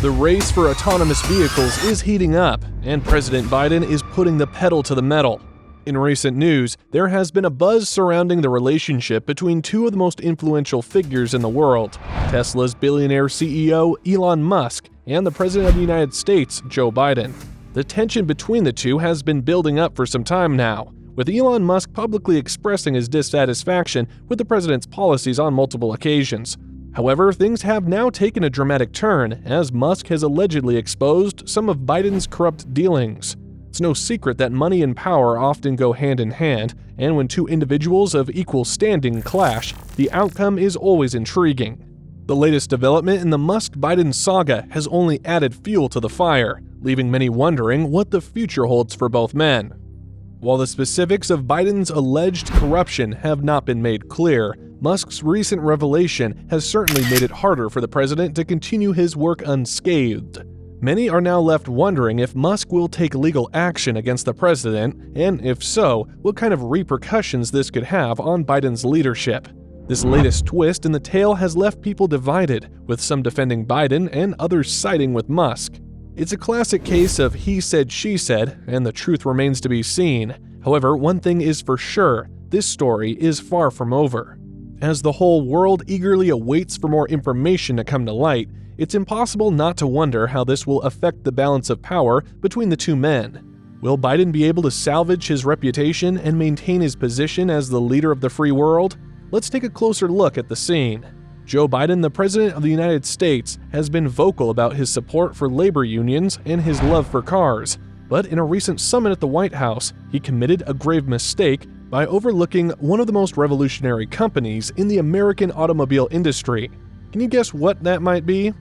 The race for autonomous vehicles is heating up, and President Biden is putting the pedal to the metal. In recent news, there has been a buzz surrounding the relationship between two of the most influential figures in the world, Tesla's billionaire CEO Elon Musk and the President of the United States, Joe Biden. The tension between the two has been building up for some time now, with Elon Musk publicly expressing his dissatisfaction with the president's policies on multiple occasions. However, things have now taken a dramatic turn as Musk has allegedly exposed some of Biden's corrupt dealings. It's no secret that money and power often go hand in hand, and when two individuals of equal standing clash, the outcome is always intriguing. The latest development in the Musk-Biden saga has only added fuel to the fire, leaving many wondering what the future holds for both men. While the specifics of Biden's alleged corruption have not been made clear, Musk's recent revelation has certainly made it harder for the president to continue his work unscathed. Many are now left wondering if Musk will take legal action against the president, and if so, what kind of repercussions this could have on Biden's leadership. This latest twist in the tale has left people divided, with some defending Biden and others siding with Musk. It's a classic case of he said, she said, and the truth remains to be seen. However, one thing is for sure, this story is far from over. As the whole world eagerly awaits for more information to come to light, it's impossible not to wonder how this will affect the balance of power between the two men. Will Biden be able to salvage his reputation and maintain his position as the leader of the free world? Let's take a closer look at the scene. Joe Biden, the President of the United States, has been vocal about his support for labor unions and his love for cars. But in a recent summit at the White House, he committed a grave mistake by overlooking one of the most revolutionary companies in the American automobile industry. Can you guess what that might be?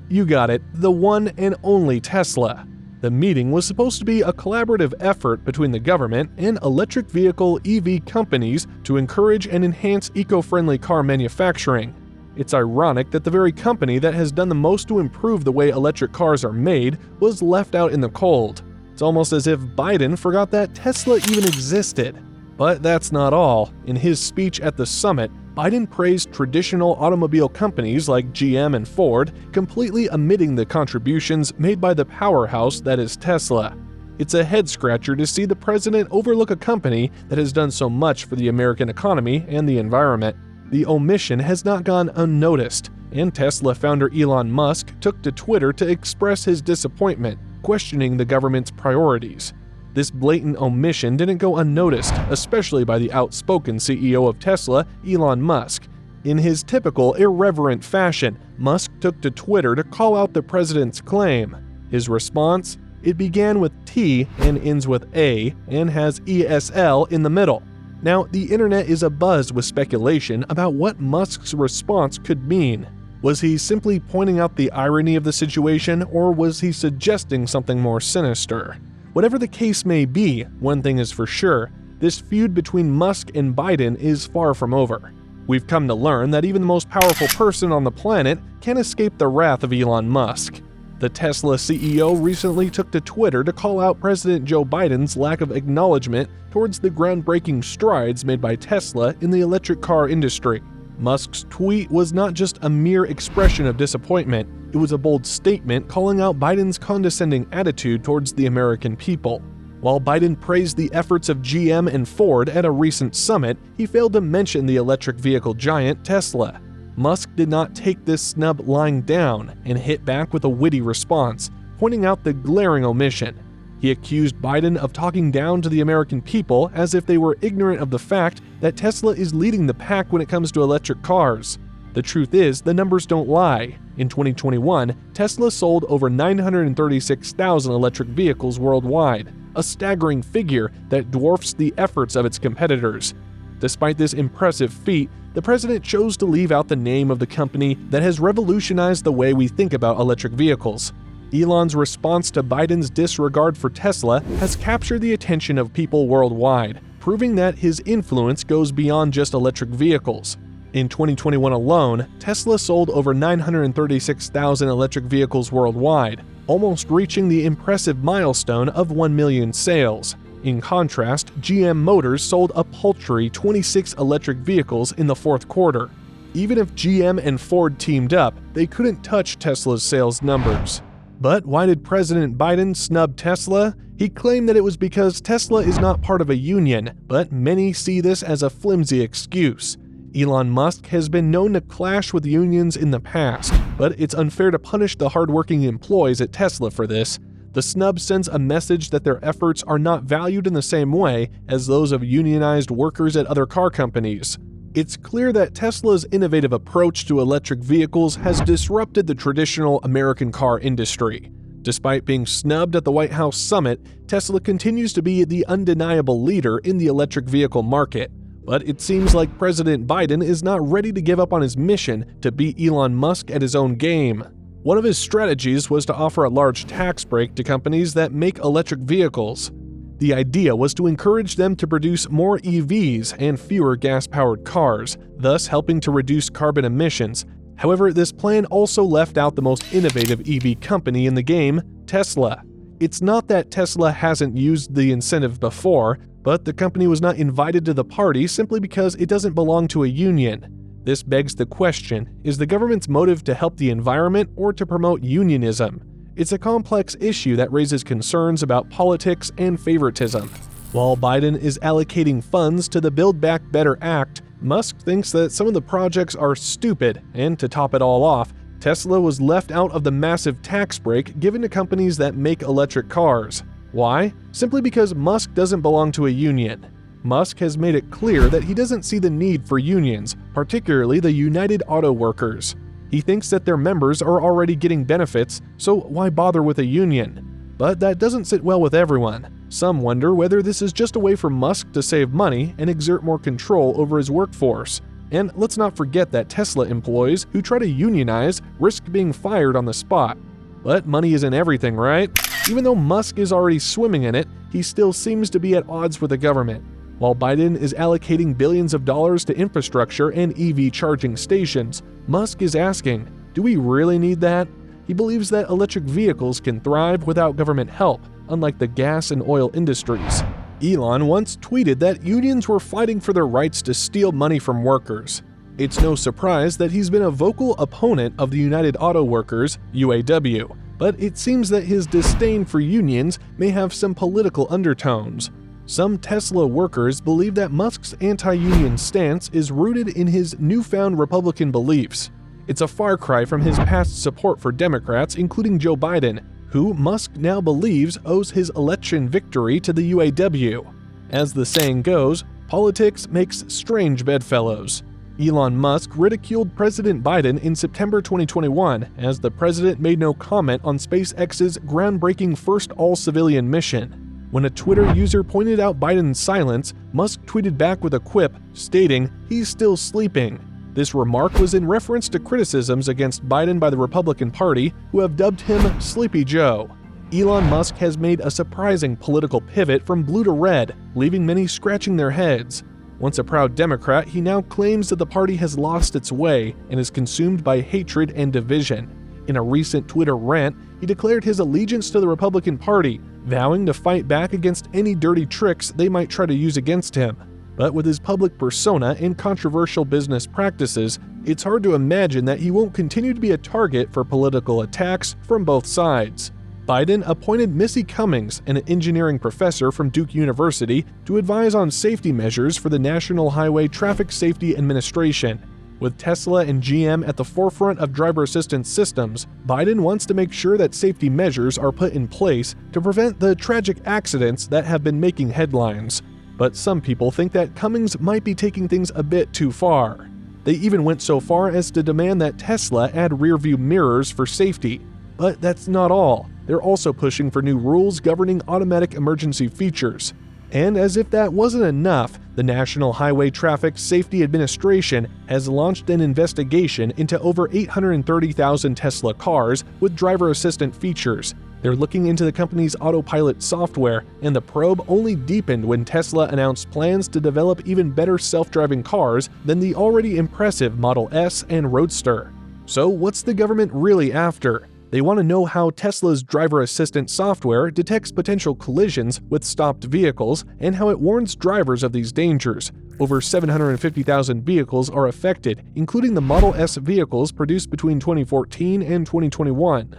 You got it, the one and only Tesla. The meeting was supposed to be a collaborative effort between the government and electric vehicle EV companies to encourage and enhance eco-friendly car manufacturing. It's ironic that the very company that has done the most to improve the way electric cars are made was left out in the cold. It's almost as if Biden forgot that Tesla even existed. But that's not all. In his speech at the summit, Biden praised traditional automobile companies like GM and Ford, completely omitting the contributions made by the powerhouse that is Tesla. It's a head-scratcher to see the president overlook a company that has done so much for the American economy and the environment. The omission has not gone unnoticed, and Tesla founder Elon Musk took to Twitter to express his disappointment, questioning the government's priorities. This blatant omission didn't go unnoticed, especially by the outspoken CEO of Tesla, Elon Musk. In his typical irreverent fashion, Musk took to Twitter to call out the president's claim. His response? It began with T and ends with A and has ESL in the middle. Now, the internet is abuzz with speculation about what Musk's response could mean. Was he simply pointing out the irony of the situation, or was he suggesting something more sinister? Whatever the case may be, one thing is for sure, this feud between Musk and Biden is far from over. We've come to learn that even the most powerful person on the planet can't escape the wrath of Elon Musk. The Tesla CEO recently took to Twitter to call out President Joe Biden's lack of acknowledgement towards the groundbreaking strides made by Tesla in the electric car industry. Musk's tweet was not just a mere expression of disappointment, it was a bold statement calling out Biden's condescending attitude towards the American people. While Biden praised the efforts of GM and Ford at a recent summit, he failed to mention the electric vehicle giant Tesla. Musk did not take this snub lying down and hit back with a witty response, pointing out the glaring omission. He accused Biden of talking down to the American people as if they were ignorant of the fact that Tesla is leading the pack when it comes to electric cars. The truth is, the numbers don't lie. In 2021, Tesla sold over 936,000 electric vehicles worldwide, a staggering figure that dwarfs the efforts of its competitors. Despite this impressive feat, the president chose to leave out the name of the company that has revolutionized the way we think about electric vehicles. Elon's response to Biden's disregard for Tesla has captured the attention of people worldwide, proving that his influence goes beyond just electric vehicles. In 2021 alone, Tesla sold over 936,000 electric vehicles worldwide, almost reaching the impressive milestone of 1 million sales. In contrast, GM Motors sold a paltry 26 electric vehicles in the fourth quarter. Even if GM and Ford teamed up, they couldn't touch Tesla's sales numbers. But why did President Biden snub Tesla? He claimed that it was because Tesla is not part of a union, but many see this as a flimsy excuse. Elon Musk has been known to clash with unions in the past, but it's unfair to punish the hardworking employees at Tesla for this. The snub sends a message that their efforts are not valued in the same way as those of unionized workers at other car companies. It's clear that Tesla's innovative approach to electric vehicles has disrupted the traditional American car industry. Despite being snubbed at the White House summit, Tesla continues to be the undeniable leader in the electric vehicle market. But it seems like President Biden is not ready to give up on his mission to beat Elon Musk at his own game. One of his strategies was to offer a large tax break to companies that make electric vehicles. The idea was to encourage them to produce more EVs and fewer gas-powered cars, thus helping to reduce carbon emissions. However, this plan also left out the most innovative EV company in the game, Tesla. It's not that Tesla hasn't used the incentive before, but the company was not invited to the party simply because it doesn't belong to a union. This begs the question, is the government's motive to help the environment or to promote unionism? It's a complex issue that raises concerns about politics and favoritism. While Biden is allocating funds to the Build Back Better Act, Musk thinks that some of the projects are stupid, and to top it all off, Tesla was left out of the massive tax break given to companies that make electric cars. Why? Simply because Musk doesn't belong to a union. Musk has made it clear that he doesn't see the need for unions, particularly the United Auto Workers. He thinks that their members are already getting benefits, so why bother with a union? But that doesn't sit well with everyone. Some wonder whether this is just a way for Musk to save money and exert more control over his workforce. And let's not forget that Tesla employees who try to unionize risk being fired on the spot. But money isn't everything, right? Even though Musk is already swimming in it, he still seems to be at odds with the government. While Biden is allocating billions of dollars to infrastructure and EV charging stations, Musk is asking, do we really need that? He believes that electric vehicles can thrive without government help, unlike the gas and oil industries. Elon once tweeted that unions were fighting for their rights to steal money from workers. It's no surprise that he's been a vocal opponent of the United Auto Workers, UAW, but it seems that his disdain for unions may have some political undertones. Some Tesla workers believe that Musk's anti-union stance is rooted in his newfound Republican beliefs. It's a far cry from his past support for Democrats, including Joe Biden, who Musk now believes owes his election victory to the UAW. As the saying goes, politics makes strange bedfellows. Elon Musk ridiculed President Biden in September 2021 as the president made no comment on SpaceX's groundbreaking first all-civilian mission. When a Twitter user pointed out Biden's silence, Musk tweeted back with a quip, stating, "He's still sleeping." This remark was in reference to criticisms against Biden by the Republican Party, who have dubbed him Sleepy Joe. Elon Musk has made a surprising political pivot from blue to red, leaving many scratching their heads. Once a proud Democrat, he now claims that the party has lost its way and is consumed by hatred and division. In a recent Twitter rant, he declared his allegiance to the Republican Party, vowing to fight back against any dirty tricks they might try to use against him. But with his public persona and controversial business practices, it's hard to imagine that he won't continue to be a target for political attacks from both sides. Biden appointed Missy Cummings, an engineering professor from Duke University, to advise on safety measures for the National Highway Traffic Safety Administration. With Tesla and GM at the forefront of driver assistance systems, Biden wants to make sure that safety measures are put in place to prevent the tragic accidents that have been making headlines. But some people think that Cummings might be taking things a bit too far. They even went so far as to demand that Tesla add rear-view mirrors for safety. But that's not all. They're also pushing for new rules governing automatic emergency features. And as if that wasn't enough, the National Highway Traffic Safety Administration has launched an investigation into over 830,000 Tesla cars with driver assistant features. They're looking into the company's autopilot software, and the probe only deepened when Tesla announced plans to develop even better self-driving cars than the already impressive Model S and Roadster. So what's the government really after? They want to know how Tesla's driver assistant software detects potential collisions with stopped vehicles and how it warns drivers of these dangers. Over 750,000 vehicles are affected, including the Model S vehicles produced between 2014 and 2021.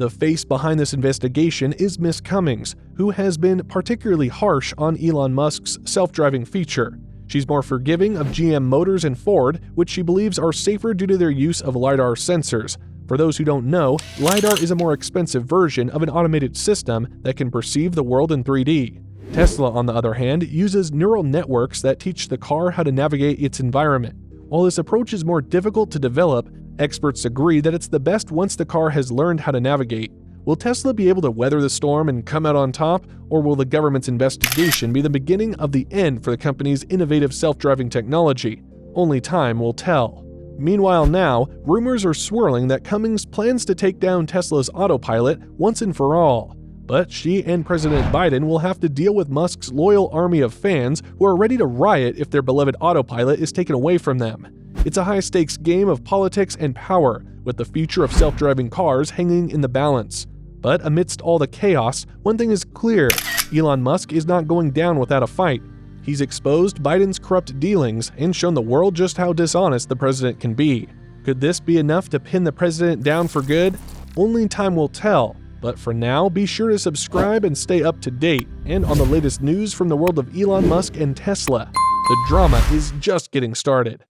The face behind this investigation is Miss Cummings, who has been particularly harsh on Elon Musk's self-driving feature. She's more forgiving of GM Motors and Ford, which she believes are safer due to their use of LiDAR sensors. For those who don't know, LiDAR is a more expensive version of an automated system that can perceive the world in 3D. Tesla, on the other hand, uses neural networks that teach the car how to navigate its environment. While this approach is more difficult to develop, experts agree that it's the best once the car has learned how to navigate. Will Tesla be able to weather the storm and come out on top, or will the government's investigation be the beginning of the end for the company's innovative self-driving technology? Only time will tell. Meanwhile now, rumors are swirling that Cummings plans to take down Tesla's autopilot once and for all. But she and President Biden will have to deal with Musk's loyal army of fans who are ready to riot if their beloved autopilot is taken away from them. It's a high-stakes game of politics and power, with the future of self-driving cars hanging in the balance. But amidst all the chaos, one thing is clear: Elon Musk is not going down without a fight. He's exposed Biden's corrupt dealings and shown the world just how dishonest the president can be. Could this be enough to pin the president down for good? Only time will tell. But for now, be sure to subscribe and stay up to date and on the latest news from the world of Elon Musk and Tesla. The drama is just getting started.